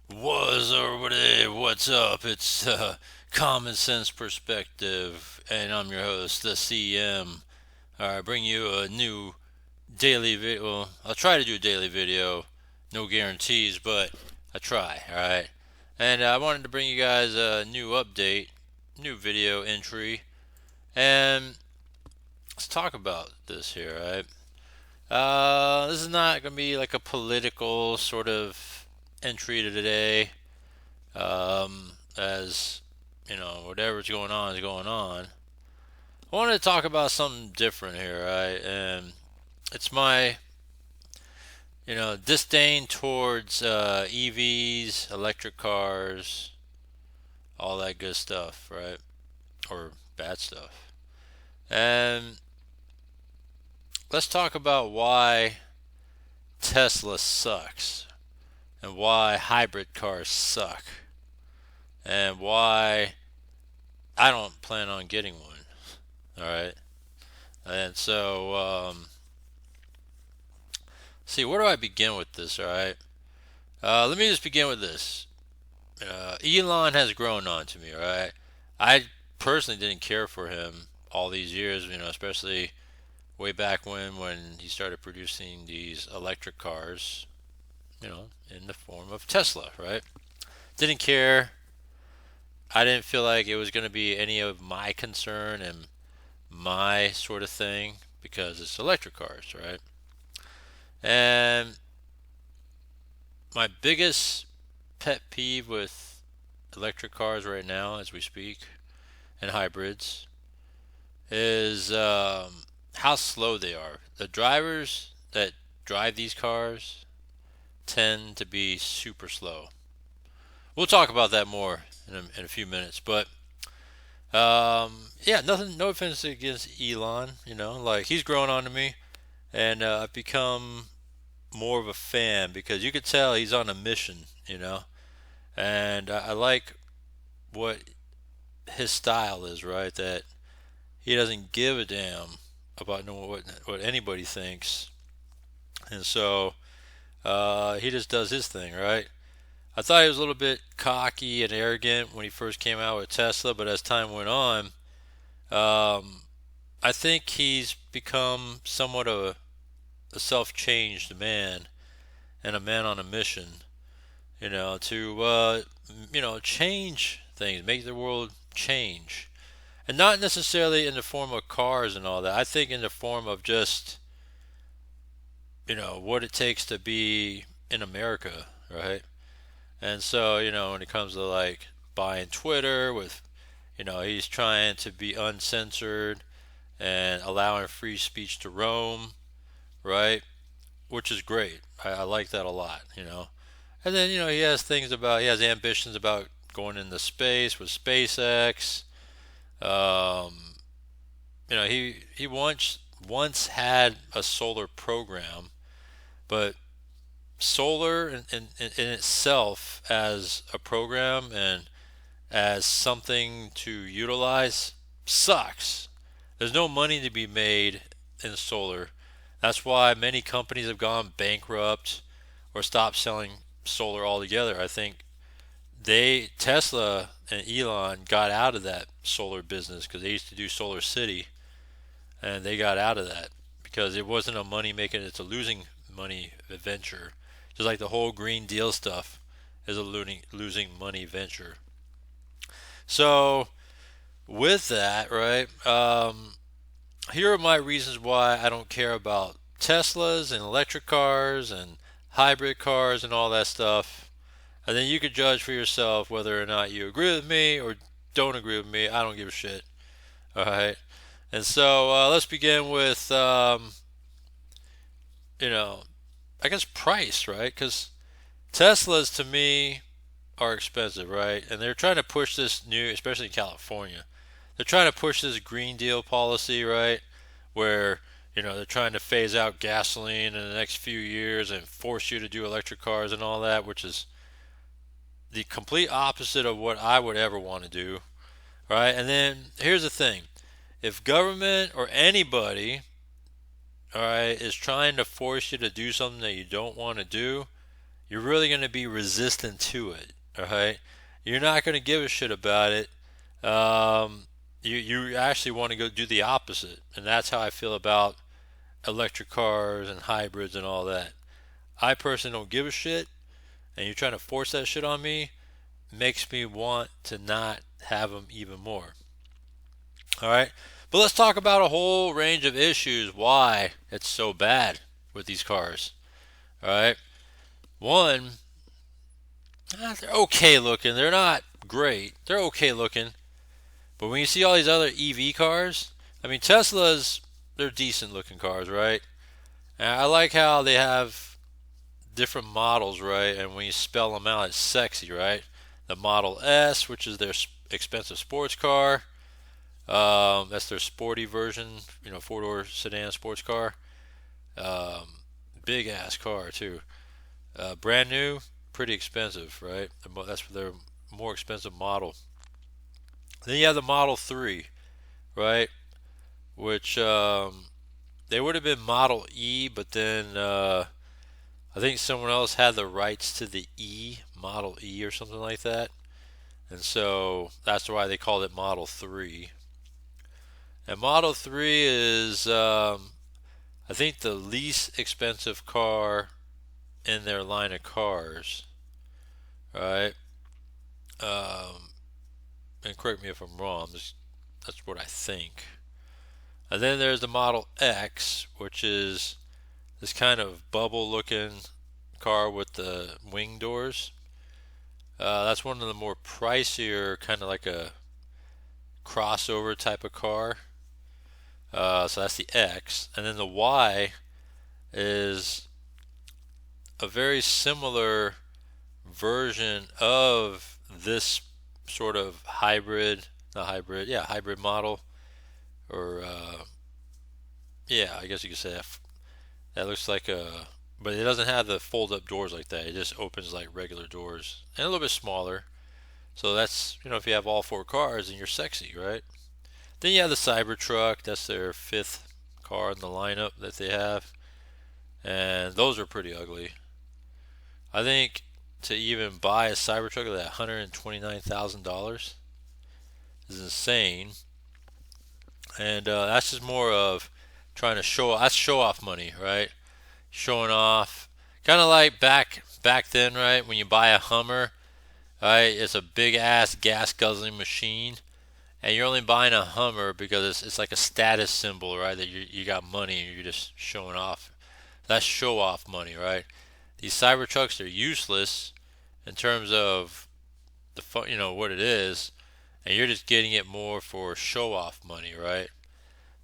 What's up? It's Common Sense Perspective, and I'm your host, the CM. I bring you a new daily video. Well, I'll try to do a daily video. No guarantees, but I try. All right. And I wanted to bring you guys a new update, new video entry, and let's talk about this here. All right. This is not gonna be like a political sort of entry to today. As you know, whatever's going on is going on. I wanted to talk about something different here, right? And it's my, disdain towards EVs, electric cars, all that good stuff, right? Or bad stuff. And let's talk about why Tesla sucks, and why hybrid cars suck, and why I don't plan on getting one. All right. And so, see, where do I begin with this? All right. Let me just begin with this. Elon has grown on to me. All right. I personally didn't care for him all these years. Especially way back when he started producing these electric cars. In the form of Tesla. Right. Didn't care. I didn't feel like it was going to be any of my concern and my sort of thing because it's electric cars, right? And my biggest pet peeve with electric cars right now, as we speak, and hybrids, is how slow they are. The drivers that drive these cars tend to be super slow. We'll talk about that more in a few minutes, but yeah, nothing. No offense against Elon. Like he's growing on to me, and I've become more of a fan because you could tell he's on a mission. And I like what his style is. Right, that he doesn't give a damn about knowing what anybody thinks, and so he just does his thing. Right. I thought he was a little bit cocky and arrogant when he first came out with Tesla, but as time went on, um, I think he's become somewhat of a self-changed man and a man on a mission, to change things, make the world change, and not necessarily in the form of cars and all that. I think in the form of just what it takes to be in America, right? And so when it comes to like buying Twitter with, he's trying to be uncensored and allowing free speech to roam, right? Which is great. I like that a lot. And then he has ambitions about going into space with SpaceX. Um, he once had a solar program, but solar in itself as a program and as something to utilize sucks. There's no money to be made in solar. That's why many companies have gone bankrupt or stopped selling solar altogether. I think Tesla and Elon got out of that solar business because they used to do Solar City, and they got out of that because it wasn't a money making. It's a losing money venture, just like the whole Green Deal stuff is a losing money venture. So with that, right? Here are my reasons why I don't care about Teslas and electric cars and hybrid cars and all that stuff. And then you could judge for yourself whether or not you agree with me or don't agree with me. I don't give a shit. All right. And so let's begin with, you know, I guess price, right? Because Teslas to me are expensive, right? And they're trying to push this new, especially in California, they're trying to push this Green Deal policy, right? Where, they're trying to phase out gasoline in the next few years and force you to do electric cars and all that, which is the complete opposite of what I would ever want to do, right? And then here's the thing: if government or anybody, all right, is trying to force you to do something that you don't want to do, you're really going to be resistant to it. All right, you're not going to give a shit about it. Um, you actually want to go do the opposite, and that's how I feel about electric cars and hybrids and all that. I personally don't give a shit, and you're trying to force that shit on me makes me want to not have them even more. All right, but let's talk about a whole range of issues why it's so bad with these cars. All right, one, they're okay looking. They're not great. They're okay looking. But when you see all these other EV cars, I mean, Teslas, they're decent looking cars, right? And I like how they have different models, right? And when you spell them out, it's sexy, right? The Model S, which is their expensive sports car. That's their sporty version, four-door sedan sports car. Um, Big ass car too. Brand new, pretty expensive, right? That's their more expensive model. Then you have the Model 3, right? Which they would have been Model E, but then I think someone else had the rights to the E, Model E or something like that. And so that's why they called it Model 3. And Model 3 is, I think, the least expensive car in their line of cars, right? Um, and correct me if I'm wrong, that's what I think. And then there's the Model X, which is this kind of bubble looking car with the wing doors. That's one of the more pricier, kind of like a crossover type of car. So that's the X. And then the Y is a very similar version of this sort of hybrid, not hybrid, yeah, hybrid model. Or, yeah, I guess you could say that. That looks like a, but it doesn't have the fold up doors like that. It just opens like regular doors and a little bit smaller. So that's, if you have all four cars, then you're sexy, right? Then you have the Cybertruck. That's their fifth car in the lineup that they have. And those are pretty ugly. I think to even buy a Cybertruck at $129,000 is insane. And that's just more of trying to show. That's show off money, right? Showing off, kind of like back then, right? When you buy a Hummer, right? It's a big ass gas guzzling machine, and you're only buying a Hummer because it's like a status symbol, right? That you got money and you're just showing off. That's show off money, right? These Cybertrucks, they're useless in terms of the fun, what it is, and you're just getting it more for show off money, right?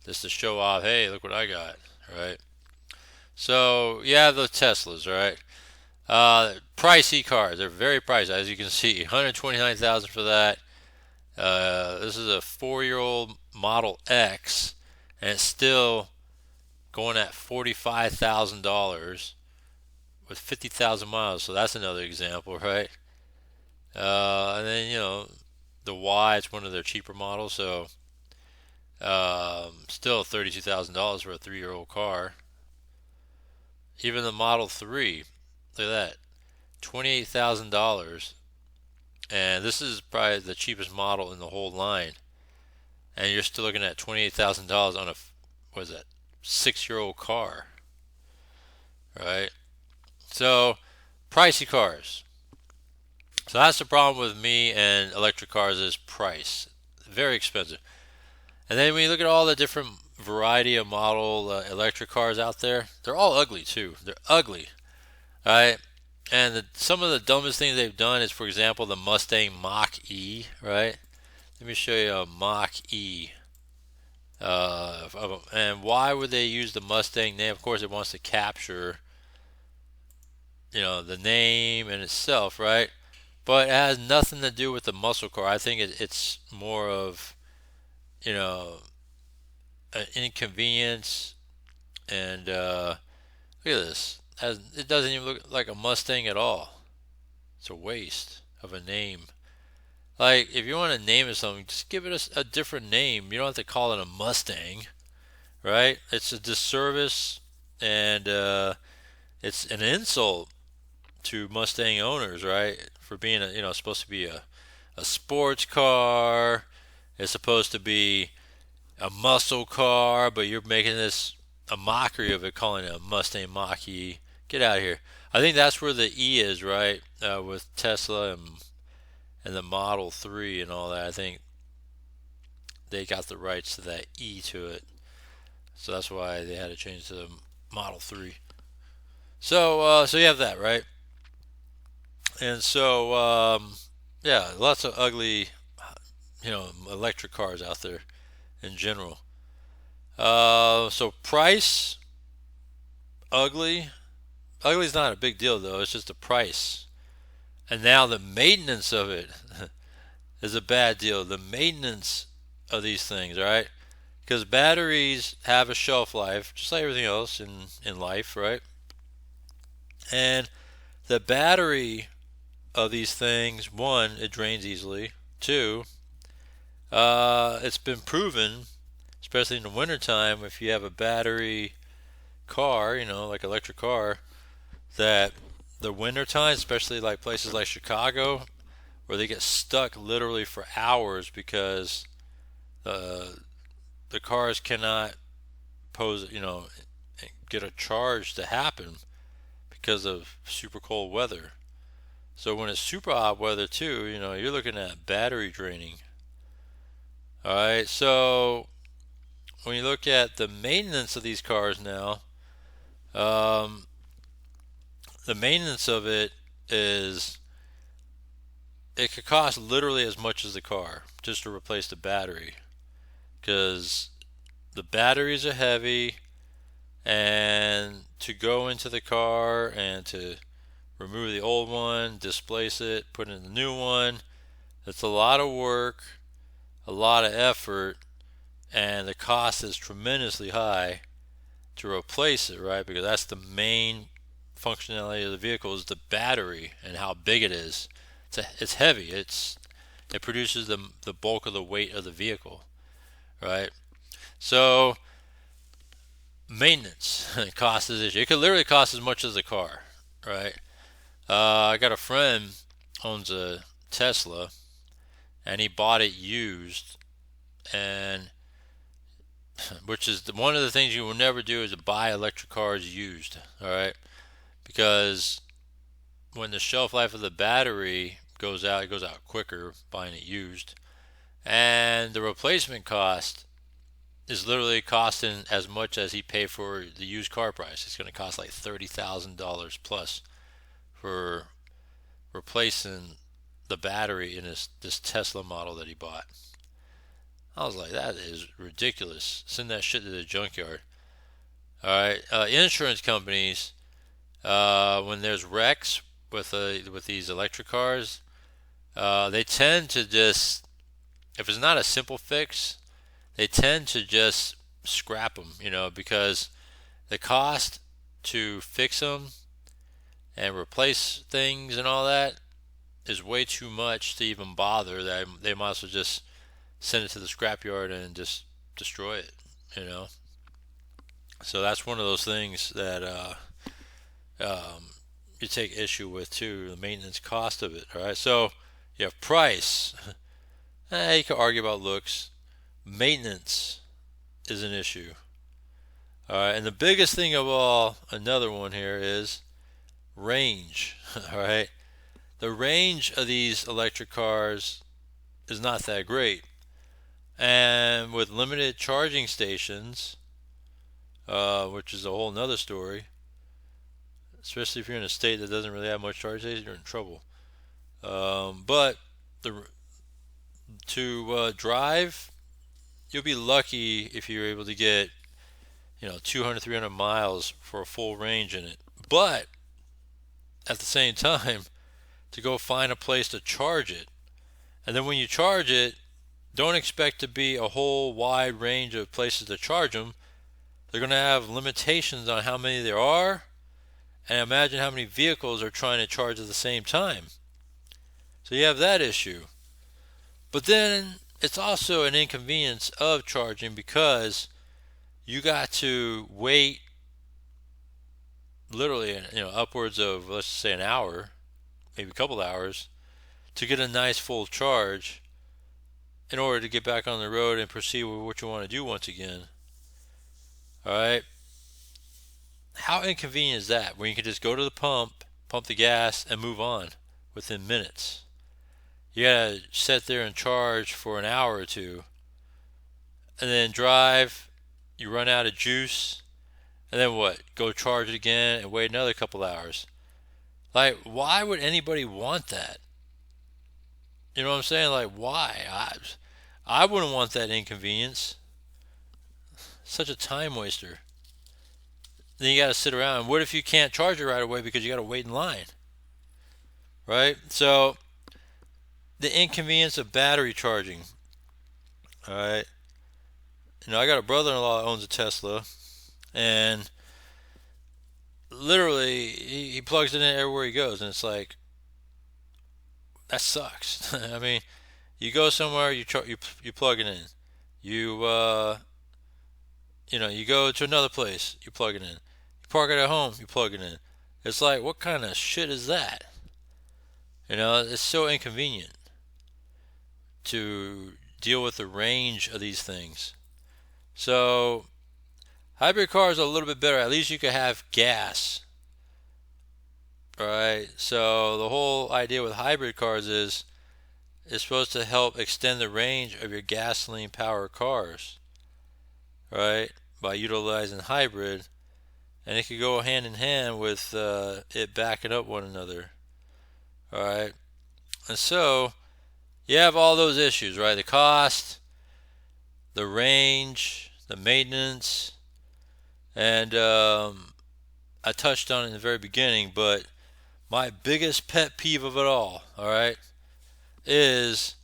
Just to show off, hey, look what I got, right? So yeah, the Teslas, right? Pricey cars. They're very pricey, as you can see. 129,000 for that. This is a 4-year-old Model X, and it's still going at $45,000 with 50,000 miles. So that's another example, right? And then the Y. It's one of their cheaper models, so still $32,000 for a 3-year-old car. Even the Model 3, look at that, $28,000, and this is probably the cheapest model in the whole line, and you're still looking at $28,000 on a, what is that, 6-year-old car, right? So, pricey cars. So that's the problem with me and electric cars is price, very expensive. And then when you look at all the different variety of model electric cars out there, they're all ugly too. They're ugly, right? And some of the dumbest things they've done is, for example, the Mustang Mach-E, right? Let me show you a Mach-E. And why would they use the Mustang name? Of course, it wants to capture, the name in itself, right? But it has nothing to do with the muscle car. I think it's more of, an inconvenience. And look at this. It doesn't even look like a Mustang at all. It's a waste of a name. Like, if you want to name it something, just give it a different name. You don't have to call it a Mustang, right? It's a disservice, and it's an insult to Mustang owners, right? For being supposed to be a sports car. It's supposed to be a muscle car, but you're making this a mockery of it, calling it a Mustang Mach-E. Get out of here. I think that's where the E is, right? With Tesla and the Model 3 and all that. I think they got the rights to that E to it. So that's why they had to change to the Model 3. So you have that, right? And so, yeah, lots of ugly, electric cars out there in general. So price, ugly. Ugly is not a big deal though. It's just the price. And now the maintenance of it is a bad deal. The maintenance of these things, right? Because batteries have a shelf life, just like everything else in life, right? And the battery of these things, one, it drains easily. Two, it's been proven, especially in the wintertime, if you have a battery car, like electric car, that the wintertime, especially like places like Chicago, where they get stuck literally for hours because the cars cannot get a charge to happen because of super cold weather. So when it's super hot weather too, you're looking at battery draining. All right, so when you look at the maintenance of these cars now, um, the maintenance of it is it could cost literally as much as the car just to replace the battery because the batteries are heavy, and to go into the car and to remove the old one, displace it, put in the new one, it's a lot of work, a lot of effort, and the cost is tremendously high to replace it, right? Because that's the main functionality of the vehicle is the battery and how big it is. It's heavy. It produces the bulk of the weight of the vehicle, right? So maintenance cost is issue. It could literally cost as much as a car, right? I got a friend owns a Tesla, and he bought it used, and which is one of the things you will never do is to buy electric cars used, all right? Because when the shelf life of the battery goes out, it goes out quicker buying it used, and the replacement cost is literally costing as much as he paid for the used car price. It's going to cost like $30,000 plus for replacing the battery in this Tesla model that he bought. I was like, that is ridiculous. Send that shit to the junkyard. All right, insurance companies, when there's wrecks with these electric cars, they tend to just, if it's not a simple fix, they tend to just scrap them, because the cost to fix them and replace things and all that is way too much to even bother. That they might as well just send it to the scrapyard and just destroy it, So that's one of those things that you take issue with too, the maintenance cost of it. All right, so you have price. You can argue about looks. Maintenance is an issue. All right, and the biggest thing of all, another one here is range. All right, the range of these electric cars is not that great, and with limited charging stations, which is a whole nother story. Especially if you're in a state that doesn't really have much charging stations, you're in trouble. But to drive, you'll be lucky if you're able to get 200 300 miles for a full range in it. But at the same time, to go find a place to charge it, and then when you charge it, don't expect to be a whole wide range of places to charge them. They're going to have limitations on how many there are, and imagine how many vehicles are trying to charge at the same time. So you have that issue. But then it's also an inconvenience of charging because you got to wait literally, upwards of, let's just say, an hour, maybe a couple hours, to get a nice full charge in order to get back on the road and proceed with what you want to do once again. All right. How inconvenient is that? When you can just go to the pump the gas, and move on within minutes. You gotta sit there and charge for an hour or two, and then drive. You run out of juice, and then what? Go charge it again and wait another couple hours. Like, why would anybody want that? You know what I'm saying? Like, why? I wouldn't want that inconvenience. Such a time waster. Then you got to sit around. What if you can't charge it right away because you got to wait in line? Right? So, the inconvenience of battery charging. All right. I got a brother-in-law that owns a Tesla, and literally he plugs it in everywhere he goes, and it's like, that sucks. I mean, you go somewhere, you plug it in. You you go to another place, you plug it in. You park it at home, you plug it in. It's like, what kind of shit is that? It's so inconvenient to deal with the range of these things. So, hybrid cars are a little bit better. At least you could have gas. Alright, so the whole idea with hybrid cars is it's supposed to help extend the range of your gasoline powered cars, right? By utilizing hybrid, and it could go hand in hand with it backing up one another. Alright, and so you have all those issues, right? The cost, the range, the maintenance, and I touched on it in the very beginning, but my biggest pet peeve of it all right, is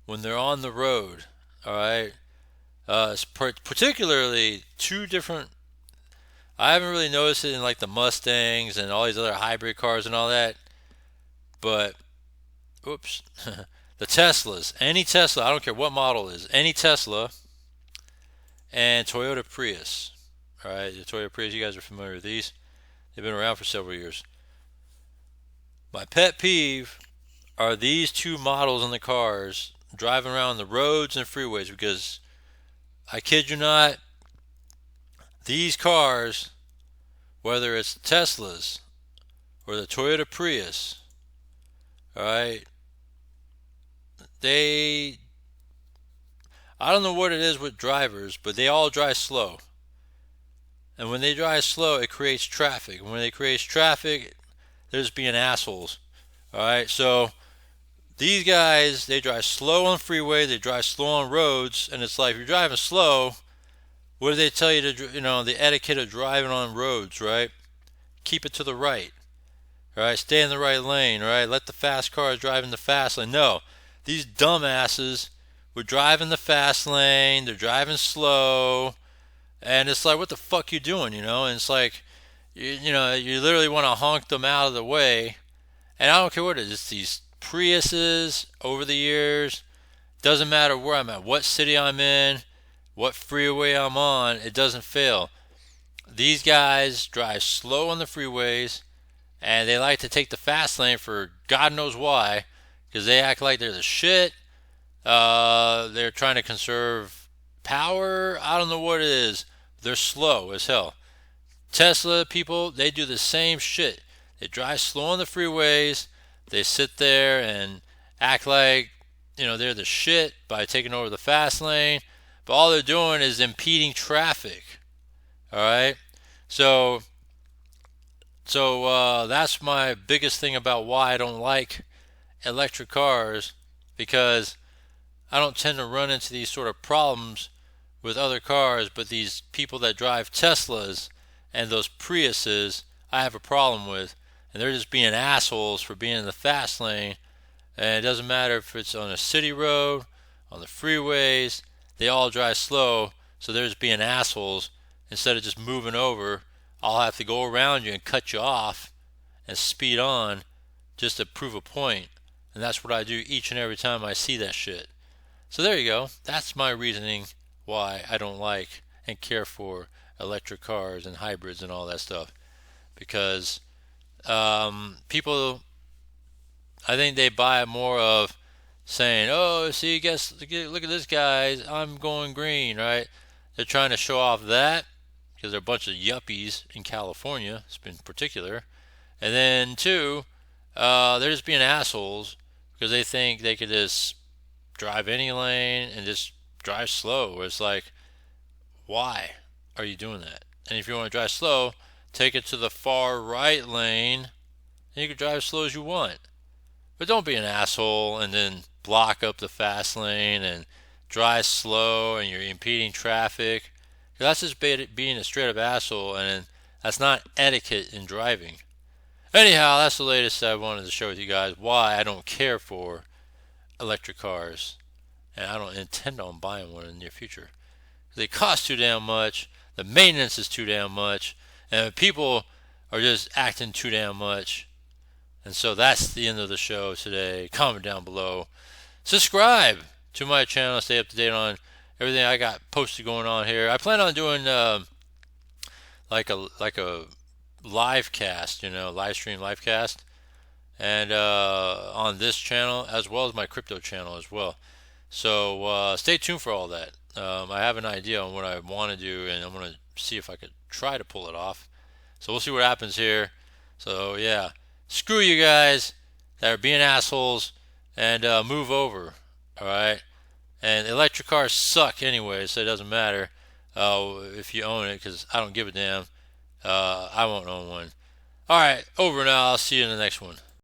when they're on the road, all right? Particularly two different. I haven't really noticed it in like the Mustangs and all these other hybrid cars and all that, but oops, the Teslas, any Tesla, I don't care what model it is, any Tesla, and Toyota Prius. All right, the Toyota Prius, you guys are familiar with these. They've been around for several years. My pet peeve are these two models in the cars driving around the roads and freeways, because I kid you not, these cars, whether it's Teslas or the Toyota Prius, all right, I don't know what it is with drivers, but they all drive slow. And when they drive slow, it creates traffic. And when it creates traffic, they're just being assholes. All right, so these guys, they drive slow on freeway, they drive slow on roads, and it's like, if you're driving slow, what do they tell you to do? The etiquette of driving on roads, right? Keep it to the right. All right, stay in the right lane. All right, let the fast cars drive in the fast lane. No, these dumbasses would drive in the fast lane. They're driving slow, and it's like, what the fuck you doing? And it's like, you literally want to honk them out of the way. And I don't care what it is. It's these Priuses over the years. Doesn't matter where I'm at, what city I'm in, what freeway I'm on. It doesn't fail. These guys drive slow on the freeways, and they like to take the fast lane for God knows why, because they act like they're the shit. They're trying to conserve power. I don't know what it is. They're slow as hell. Tesla people, they do the same shit. They drive slow on the freeways. They sit there and act like, they're the shit by taking over the fast lane. But all they're doing is impeding traffic. All right? So that's my biggest thing about why I don't like electric cars, because I don't tend to run into these sort of problems with other cars, but these people that drive Teslas and those Priuses, I have a problem with. And they're just being assholes for being in the fast lane. And it doesn't matter if it's on a city road, on the freeways, they all drive slow, so they're just being assholes. Instead of just moving over, I'll have to go around you and cut you off and speed on just to prove a point. And that's what I do each and every time I see that shit. So there you go. That's my reasoning why I don't like and care for electric cars and hybrids and all that stuff. because people, I think they buy more of saying, "Oh, see, guess look at this guy, I'm going green," right? They're trying to show off that because they're a bunch of yuppies in California, in particular. And then two, they're just being assholes because they think they could just drive any lane and just drive slow. Where it's like, why are you doing that? And if you want to drive slow, take it to the far right lane, and you can drive as slow as you want. But don't be an asshole and then block up the fast lane and drive slow and you're impeding traffic. That's just being a straight up asshole, and that's not etiquette in driving. Anyhow, that's the latest I wanted to share with you guys why I don't care for electric cars, and I don't intend on buying one in the near future. They cost too damn much, the maintenance is too damn much, and people are just acting too damn much. And so that's the end of the show today. Comment down below. Subscribe to my channel. Stay up to date on everything I got posted going on here. I plan on doing like a live cast, live stream live cast, and on this channel as well as my crypto channel as well. So stay tuned for all that. I have an idea on what I want to do, and I'm going to see if I could try to pull it off. So we'll see what happens here. So yeah, screw you guys that are being assholes, and move over. All right. And electric cars suck anyway, so it doesn't matter if you own it, because I don't give a damn. I won't own one. All right, over now. I'll see you in the next one.